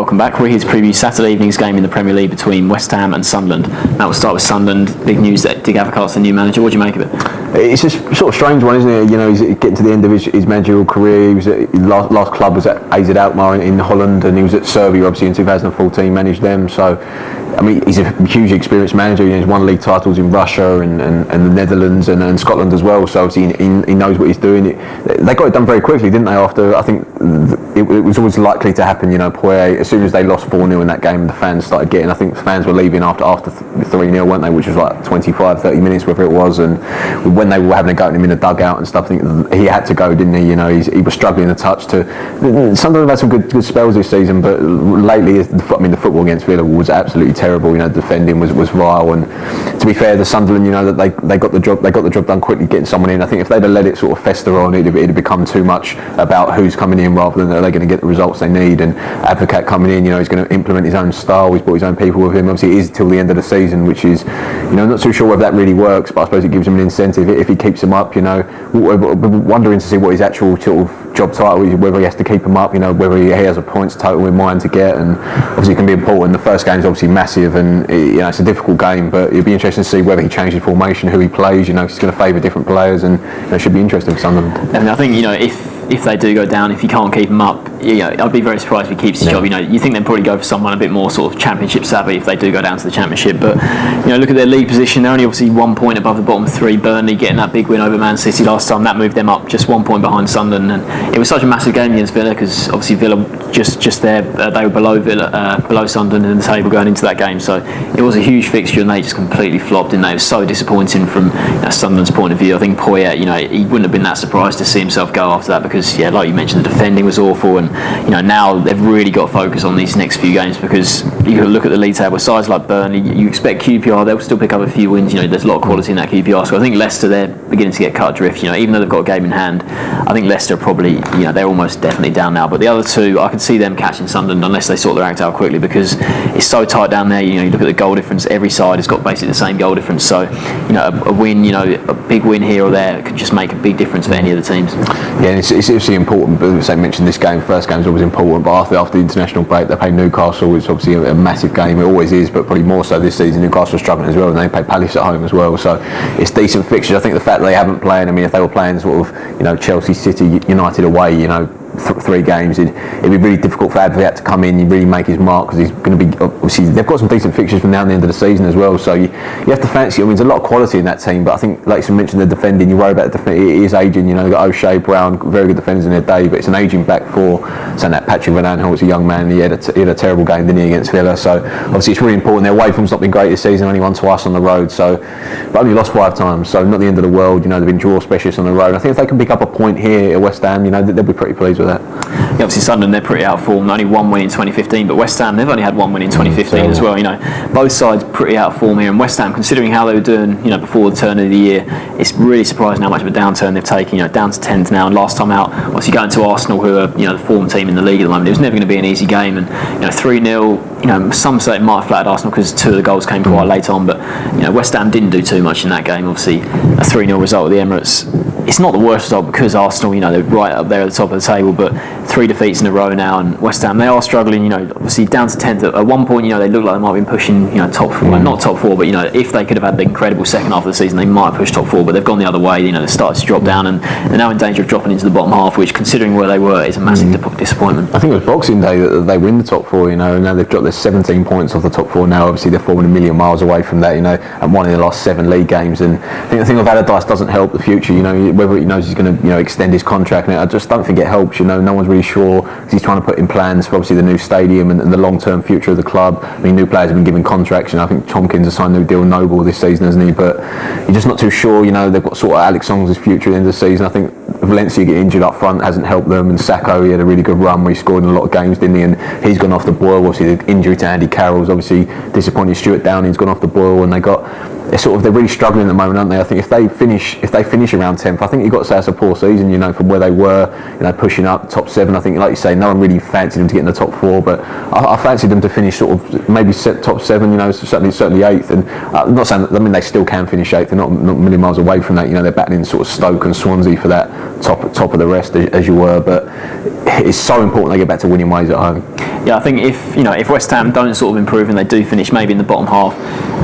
welcome back. We're here to preview Saturday evening's game in the Premier League between West Ham and Sunderland. Now we'll start with Sunderland. Big news that Dig Avocat's the new manager. What do you make of it? It's a sort of strange one, isn't it? You know, he's getting to the end of his managerial career. He was at, last club was at AZ Alkmaar in Holland, and he was at Serbia obviously in 2014, managed them. So, I mean, he's a hugely experienced manager. You know, he's won league titles in Russia and the Netherlands and Scotland as well. So obviously he knows what he's doing. They got it done very quickly, didn't they? After, I think it was always likely to happen. You know, Poirier, as soon as they lost 4-0 in that game, the fans started getting. I think the fans were leaving after 3-0, weren't they? Which was like 25, 30 minutes, whatever it was. And when they were having a go at him in the dugout and stuff, I think he had to go, didn't he? You know, he was struggling a touch to. Sunderland had some good spells this season, but lately, I mean, the football against Villa was absolutely terrible. You know, defending was vile, and to be fair, the Sunderland, you know, that they got the job done quickly, getting someone in. I think if they'd have let it sort of fester on, it'd have become too much about who's coming in rather than are they going to get the results they need. And Advocat coming in, you know, he's going to implement his own style. He's brought his own people with him. Obviously, it is till the end of the season, which is, you know, not too sure whether that really works, but I suppose it gives him an incentive if he keeps him up. You know, we're wondering to see what his actual sort of job title is, whether he has to keep him up, you know, whether he has a points total in mind to get, and obviously it can be important. The first game is obviously massive, and you know, it's a difficult game, but it'll be interesting to see whether he changes formation, who he plays. You know, he's going to favour different players, and you know, it should be interesting for Sunderland. And I think, you know, if they do go down, if you can't keep him up, you know, I'd be very surprised if he keeps his job. You know, you think they'd probably go for someone a bit more sort of championship savvy if they do go down to the championship. But you know, look at their league position. They're only obviously 1 point above the bottom three. Burnley getting that big win over Man City last time, that moved them up just 1 point behind Sunderland. And it was such a massive game against Villa because obviously Villa just there, they were below Sunderland in the table going into that game. So it was a huge fixture, and they just completely flopped. And they were so disappointing from Sunderland's point of view. I think Poirier, you know, he wouldn't have been that surprised to see himself go after that because, yeah, like you mentioned, the defending was awful, and you know, now they've really got to focus on these next few games because you look at the league table, sides like Burnley, you expect QPR, they'll still pick up a few wins. You know, there's a lot of quality in that QPR. So I think Leicester, they're beginning to get cut adrift. You know, even though they've got a game in hand, I think Leicester probably, you know, they're almost definitely down now. But the other two, I could see them catching Sunderland unless they sort their act out quickly because it's so tight down there. You know, you look at the goal difference, every side has got basically the same goal difference. So, you know, a win, you know, a big win here or there could just make a big difference for any of the teams. Yeah, and it's obviously important, but as I mentioned, this game, first game is always important, but after the international break, they play Newcastle, which is obviously a massive game. It always is, but probably more so this season. Newcastle are struggling as well, and they play Palace at home as well. So it's decent fixtures. I think the fact that they haven't played, I mean, if they were playing sort of, you know, Chelsea, City, United away, you know, 3 games, it'd be really difficult for Advocat to come in and really make his mark because he's going to be, obviously they've got some decent fixtures from now and the end of the season as well, so you have to fancy. I mean, there's a lot of quality in that team, but I think, like you mentioned, the defending, you worry about the defending. It is aging. You know, they've got O'Shea, Brown, very good defenders in their day, but it's an aging back four. Saying that, Patrick Van Aanholt was a young man, he had a terrible game, didn't he, against Villa, so obviously it's really important. Their away form's not been great this season, only won twice on the road, so but only lost 5 times, so not the end of the world. You know, they've been draw specialists on the road. I think if they can pick up a point here at West Ham, you know, they'll be pretty pleased with that. Yeah, obviously Sunderland, they're pretty out of form. Only 1 win in 2015, but West Ham, they've only had 1 win in 2015 as well. You know, both sides pretty out of form here, and West Ham, considering how they were doing, you know, before the turn of the year, it's really surprising how much of a downturn they've taken. You know, down to 10th now, and last time out, obviously going to Arsenal, who are, you know, the form team in the league at the moment. It was never going to be an easy game, and you know, 3-0. You know, some say it might have flattered Arsenal because 2 of the goals came quite late on, but you know, West Ham didn't do too much in that game. Obviously, a 3-0 result at the Emirates. It's not the worst result because Arsenal, you know, they're right up there at the top of the table, but 3 defeats in a row now, and West Ham, they are struggling. You know, obviously down to 10th. At one point, you know, they looked like they might have been pushing, you know, top 4. Well, not top 4, but you know, if they could have had the incredible second half of the season, they might have pushed top 4. But they've gone the other way. You know, they started to drop down, and they're now in danger of dropping into the bottom half, which, considering where they were, is a massive disappointment. I think it was Boxing Day that they win the top 4. You know, and now they've dropped their 17 points off the top 4. Now, obviously, they're falling a million miles away from that. You know, and won in the last 7 league games. And I think the thing of Allardyce doesn't help the future. You know, whether he knows he's going to, you know, extend his contract, and I just don't think it helps. You know, no one's really sure because he's trying to put in plans for obviously the new stadium and the long-term future of the club. I mean, new players have been given contracts. You know, I think Tompkins has signed a new deal, Noble, this season, hasn't he? But you're just not too sure. You know, they've got sort of Alex Song's future at the end of the season. I think Valencia getting injured up front hasn't helped them, and Sacco, he had a really good run where he scored in a lot of games, didn't he? And he's gone off the boil. Obviously, the injury to Andy Carroll's obviously disappointing. Stuart Downing's gone off the boil, and they're really struggling at the moment, aren't they? I think if they finish around 10th, I think you've got to say that's a poor season, you know, from where they were, you know, pushing up top 7. I think, like you say, no one really fancied them to get in the top 4, but I fancied them to finish sort of maybe top 7, you know, certainly 8th. And I'm not saying that, I mean, they still can finish 8th. They're not a million miles away from that. You know, they're battling sort of Stoke and Swansea for that top of the rest, as you were. But it's so important they get back to winning ways at home. yeah, I think if West Ham don't sort of improve and they do finish maybe in the bottom half,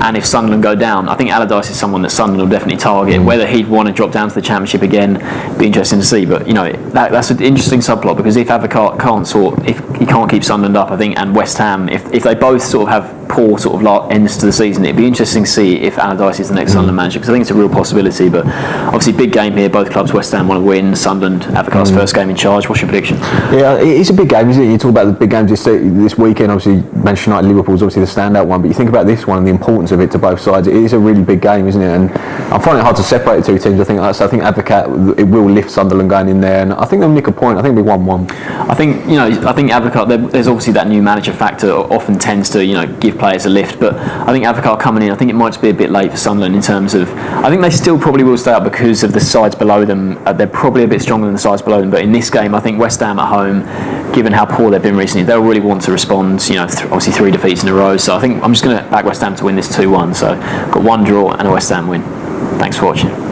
and if Sunderland go down, I think Allardyce is someone that Sunderland will definitely target. Whether he'd want to drop down to the Championship again, be interesting to see. But that's an interesting subplot, because if Advocaat if he can't keep Sunderland up, I think, and West Ham, if they both sort of have poor sort of ends to the season, it'd be interesting to see if Allardyce is the next Sunderland manager, because I think it's a real possibility. But obviously, big game here. Both clubs, West Ham want to win. Sunderland, Advocaat's first game in charge. What's your prediction? Yeah, it's a big game, isn't it? You talk about the big games this weekend. Obviously, Manchester United, Liverpool's obviously the standout one. But you think about this one and the importance of it to both sides. It is a really big game, isn't it? And I'm finding it hard to separate the two teams. I think Advocaat, it will lift Sunderland going in there, and I think they'll nick a point. I think it'll be 1-1. I think Advocaat. There's obviously that new manager factor. Often tends to give players a lift, but I think Advocaat coming in, I think it might just be a bit late for Sunderland in terms of. I think they still probably will stay up because of the sides below them. They're probably a bit stronger than the sides below them. But in this game, I think West Ham at home, given how poor they've been recently, they'll really want to respond. Obviously 3 defeats in a row. So I think I'm just going to back West Ham to win this 2-1. So I've got 1 draw and a West Ham win. Thanks for watching.